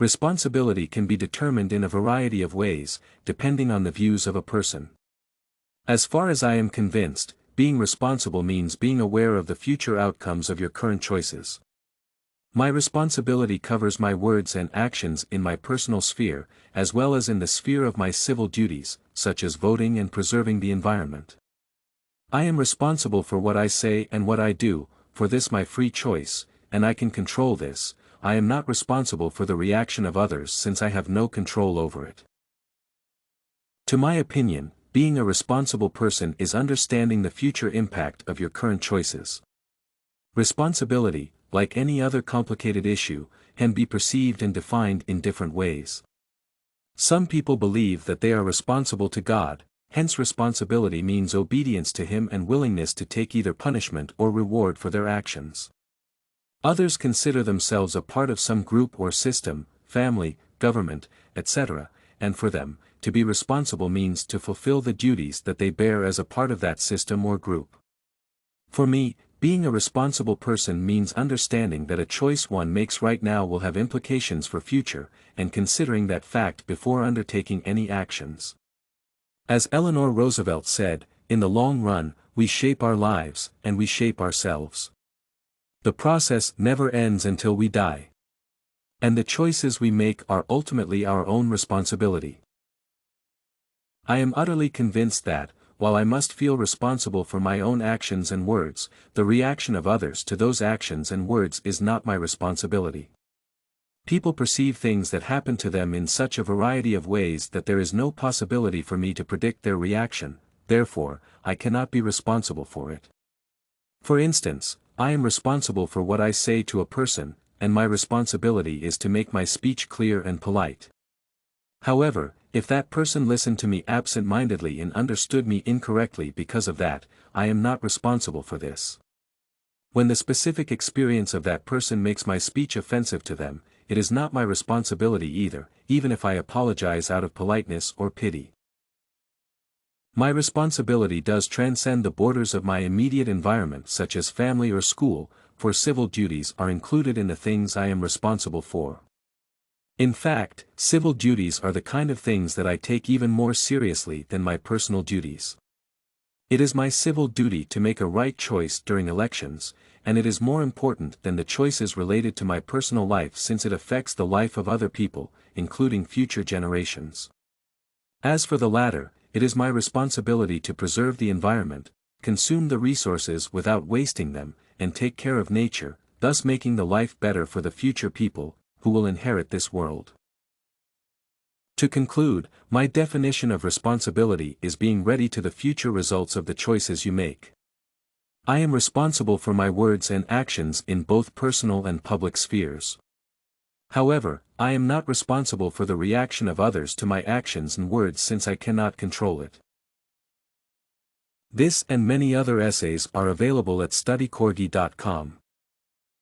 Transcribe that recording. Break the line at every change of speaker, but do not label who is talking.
Responsibility can be determined in a variety of ways, depending on the views of a person. As far as I am convinced, being responsible means being aware of the future outcomes of your current choices. My responsibility covers my words and actions in my personal sphere, as well as in the sphere of my civil duties, such as voting and preserving the environment. I am responsible for what I say and what I do, for this my free choice, and I can control this. I am not responsible for the reaction of others since I have no control over it. To my opinion, being a responsible person is understanding the future impact of your current choices. Responsibility, like any other complicated issue, can be perceived and defined in different ways. Some people believe that they are responsible to God, hence responsibility means obedience to Him and willingness to take either punishment or reward for their actions. Others consider themselves a part of some group or system, family, government, etc., and for them, to be responsible means to fulfill the duties that they bear as a part of that system or group. For me, being a responsible person means understanding that a choice one makes right now will have implications for future, and considering that fact before undertaking any actions. As Eleanor Roosevelt said, in the long run, we shape our lives, and we shape ourselves. The process never ends until we die. And the choices we make are ultimately our own responsibility. I am utterly convinced that, while I must feel responsible for my own actions and words, the reaction of others to those actions and words is not my responsibility. People perceive things that happen to them in such a variety of ways that there is no possibility for me to predict their reaction, therefore, I cannot be responsible for it. For instance, I am responsible for what I say to a person, and my responsibility is to make my speech clear and polite. However, if that person listened to me absent-mindedly and understood me incorrectly because of that, I am not responsible for this. When the specific experience of that person makes my speech offensive to them, it is not my responsibility either, even if I apologize out of politeness or pity. My responsibility does transcend the borders of my immediate environment such as family or school, for civil duties are included in the things I am responsible for. In fact, civil duties are the kind of things that I take even more seriously than my personal duties. It is my civil duty to make a right choice during elections, and it is more important than the choices related to my personal life since it affects the life of other people, including future generations. As for the latter, it is my responsibility to preserve the environment, consume the resources without wasting them, and take care of nature, thus making the life better for the future people who will inherit this world. To conclude, my definition of responsibility is being ready to the future results of the choices you make. I am responsible for my words and actions in both personal and public spheres. However, I am not responsible for the reaction of others to my actions and words since I cannot control it. This and many other essays are available at studycorgi.com.